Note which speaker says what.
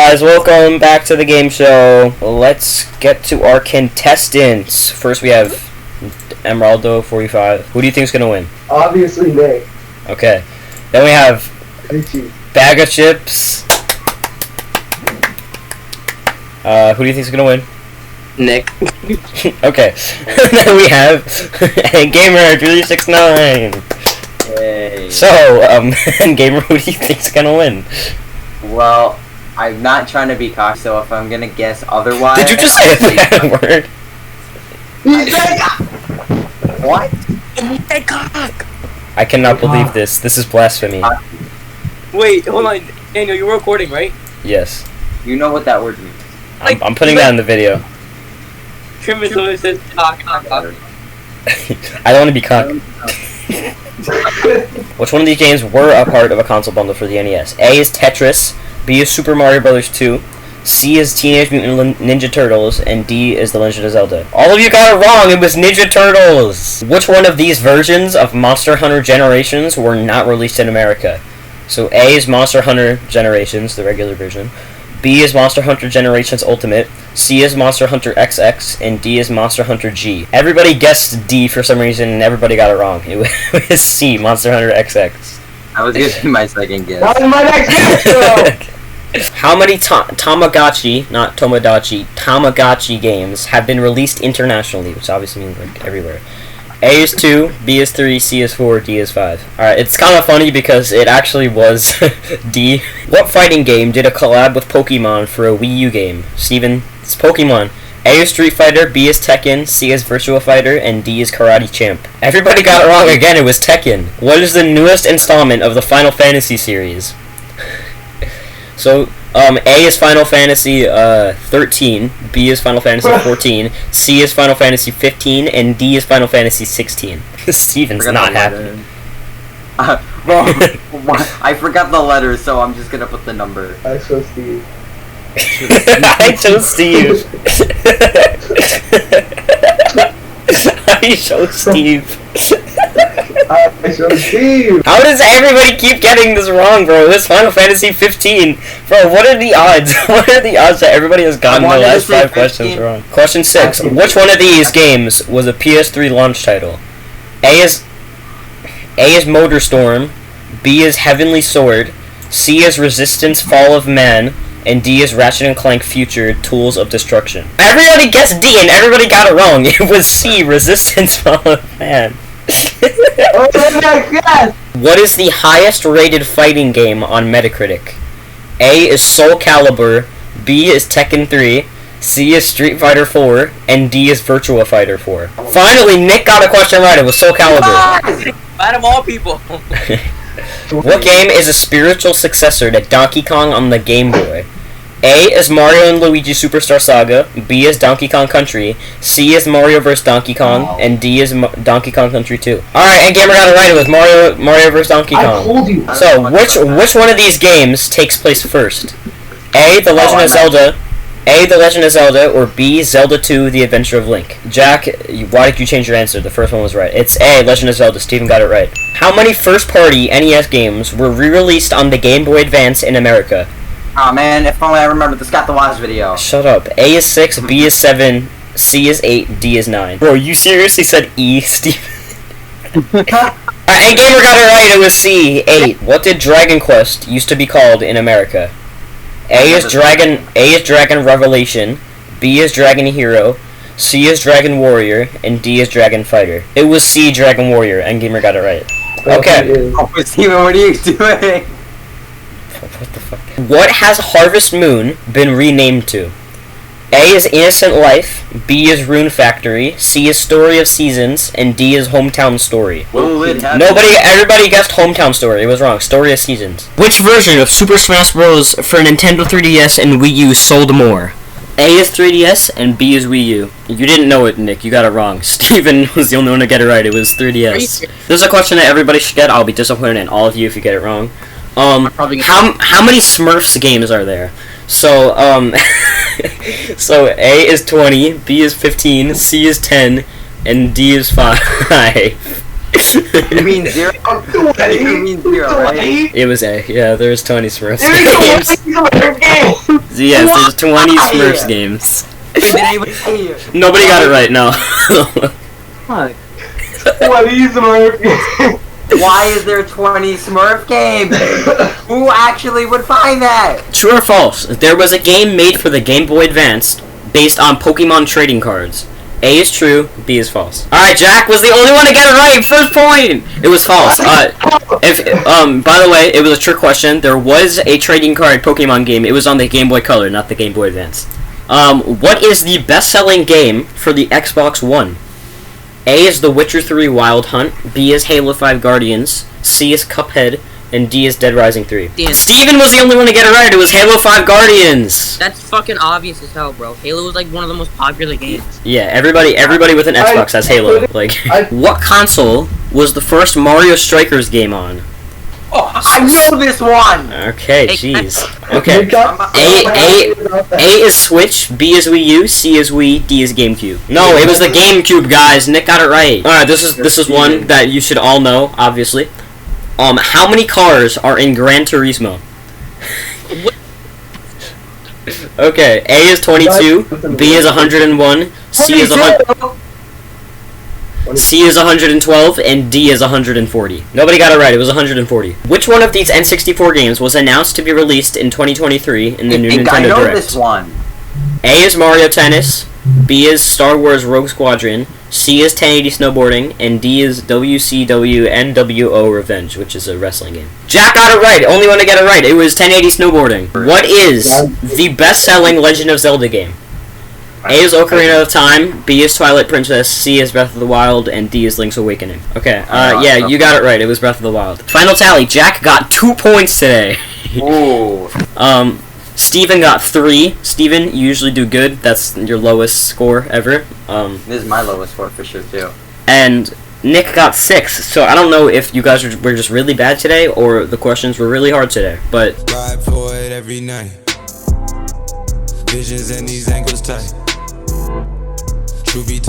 Speaker 1: guys, welcome back to the game show. Let's get to our contestants. First we have Emeraldo 45. Who do you think is gonna win?
Speaker 2: Obviously Nick.
Speaker 1: Okay. Then we have Bag of Chips. Who do you think is gonna win?
Speaker 3: Nick.
Speaker 1: Okay. Then we have Gamer 369.
Speaker 3: Hey.
Speaker 1: So, Gamer, who do you think is gonna win?
Speaker 3: Well, I'm not trying to be cocky, so if I'm gonna guess otherwise...
Speaker 1: Did you just say a bad word?
Speaker 3: What?
Speaker 1: I cannot believe this. This is blasphemy.
Speaker 4: Wait, hold on. Daniel, you're recording, right?
Speaker 1: Yes.
Speaker 3: You know what that word means.
Speaker 1: I'm putting that in the video.
Speaker 4: Trim is what it says. Cock.
Speaker 1: I don't want to be cocky. Which one of these games were a part of a console bundle for the NES? A is Tetris, B is Super Mario Bros. 2, C is Teenage Mutant Ninja Turtles, and D is The Legend of Zelda. All of you got it wrong, it was Ninja Turtles! Which one of these versions of Monster Hunter Generations were not released in America? So A is Monster Hunter Generations, the regular version, B is Monster Hunter Generations Ultimate, C is Monster Hunter XX, and D is Monster Hunter G. Everybody guessed D for some reason, and everybody got it wrong. It was C, Monster Hunter XX.
Speaker 3: I was gonna do my second guess.
Speaker 2: That was my next guess, though!
Speaker 1: How many Tamagotchi, not Tomodachi, Tamagotchi games have been released internationally, which obviously means like everywhere? A is 2, B is 3, C is 4, D is 5. Alright, it's kind of funny because it actually was D. What fighting game did a collab with Pokemon for a Wii U game? Steven, it's Pokemon. A is Street Fighter, B is Tekken, C is Virtua Fighter, and D is Karate Champ. Everybody got it wrong again, it was Tekken. What is the newest installment of the Final Fantasy series? So, A is Final Fantasy 13, B is Final Fantasy 14, C is Final Fantasy 15, and D is Final Fantasy 16. Steven's not happy.
Speaker 3: I forgot the letters, so I'm just gonna put the number.
Speaker 2: I chose Steve.
Speaker 1: I chose Steve. I chose Steve.
Speaker 2: I chose Steve!
Speaker 1: How does everybody keep getting this wrong, bro? This Final Fantasy 15. Bro, what are the odds? What are the odds that everybody has gotten the last 5 questions wrong? Question 6. Which one of these games was a PS3 launch title? A is Motor Storm, B is Heavenly Sword, C is Resistance Fall of Man, and D is Ratchet & Clank Future Tools of Destruction. Everybody guessed D and everybody got it wrong. It was C, Resistance Fall of Man. What is the highest rated fighting game on Metacritic? A is Soul Calibur, B is Tekken 3, C is Street Fighter 4, and D is Virtua Fighter 4. Finally, Nick got a question right. It was Soul Calibur.
Speaker 4: Out of all people.
Speaker 1: What game is a spiritual successor to Donkey Kong on the Game Boy? A is Mario and Luigi Superstar Saga, B is Donkey Kong Country, C is Mario vs. Donkey Kong, and D is Donkey Kong Country 2. Alright, and Gamer got it right, it was Mario vs. Donkey Kong.
Speaker 2: I told you!
Speaker 1: So, which one of these games takes place first? A, The Legend of Zelda, A, The Legend of Zelda, or B, Zelda 2, The Adventure of Link? Jack, why did you change your answer? The first one was right. It's A, Legend of Zelda. Steven got it right. How many first-party NES games were re-released on the Game Boy Advance in America?
Speaker 3: Aw man, if only I remember the Scott the Wise video.
Speaker 1: Shut up. A is 6, B is 7, C is 8, D is 9. Bro, you seriously said E, Steven? And Gamer got it right, it was C, 8. What did Dragon Quest used to be called in America? A is Dragon Revelation, B is Dragon Hero, C is Dragon Warrior, and D is Dragon Fighter. It was C, Dragon Warrior, and Gamer got it right. Okay.
Speaker 3: Oh, Steven, what are you doing?
Speaker 1: What the fuck? What has Harvest Moon been renamed to? A is Innocent Life, B is Rune Factory, C is Story of Seasons, and D is Hometown Story. Everybody guessed Hometown Story. It was wrong. Story of Seasons. Which version of Super Smash Bros. For Nintendo 3DS and Wii U sold more? A is 3DS and B is Wii U. You didn't know it, Nick. You got it wrong. Steven was the only one to get it right. It was 3DS. This is a question that everybody should get. I'll be disappointed in all of you if you get it wrong. How many Smurfs games are there? So, so A is 20, B is 15, C is 10, and D is 5.
Speaker 3: You mean 0? You mean 0, right?
Speaker 1: It was A. Yeah, there's 20 Smurfs
Speaker 2: There's
Speaker 1: games.
Speaker 2: 20 Smurf games!
Speaker 1: Yes, there's 20
Speaker 3: Why?
Speaker 1: Smurfs games.
Speaker 3: Did anybody say it?
Speaker 1: Nobody got it right, no.
Speaker 3: Fuck.
Speaker 2: 20 Smurf games!
Speaker 3: Why is there 20 Smurf games? Who actually would find that?
Speaker 1: True or false? There was a game made for the Game Boy Advance based on Pokemon trading cards. A is true, B is false. Alright, Jack was the only one to get it right! First point! It was false. By the way, it was a trick question. There was a trading card Pokemon game. It was on the Game Boy Color, not the Game Boy Advance. What is the best-selling game for the Xbox One? A is The Witcher 3 Wild Hunt, B is Halo 5 Guardians, C is Cuphead, and D is Dead Rising 3.
Speaker 5: Damn.
Speaker 1: Steven was the only one to get it right. It was Halo 5 Guardians.
Speaker 5: That's fucking obvious as hell, bro. Halo was like one of the most popular games.
Speaker 1: Yeah, everybody with an Xbox has Halo. Like, what console was the first Mario Strikers game on?
Speaker 3: Oh, I know this one!
Speaker 1: Okay, jeez. Okay.
Speaker 2: You got-
Speaker 1: A is Switch, B is Wii U, C is Wii, D is GameCube. No, it was the GameCube, guys. Nick got it right. All right, this is one that you should all know, obviously. How many cars are in Gran Turismo? Okay, A is 22, B is 101, C is 112, and D is 140. Nobody got it right. It was 140. Which one of these N64 games was announced to be released in 2023 in the new Nintendo
Speaker 3: I know
Speaker 1: Direct?
Speaker 3: this one.
Speaker 1: A is Mario Tennis, B is Star Wars Rogue Squadron, C is 1080 Snowboarding, and D is WCW NWO Revenge, which is a wrestling game. Jack got it right. Only one to get it right. It was 1080 Snowboarding. What is the best-selling Legend of Zelda game? A is Ocarina of Time, B is Twilight Princess, C is Breath of the Wild, and D is Link's Awakening. Okay, yeah, you got it right. It was Breath of the Wild. Final tally, Jack got 2 points today.
Speaker 3: Ooh.
Speaker 1: Steven got 3. Steven, you usually do good. That's your lowest score ever.
Speaker 3: This is my lowest score for sure, too.
Speaker 1: And Nick got 6. So I don't know if you guys were just really bad today or the questions were really hard today. But
Speaker 6: Ride for it every night. Visions and these ankles tight. Truth be told.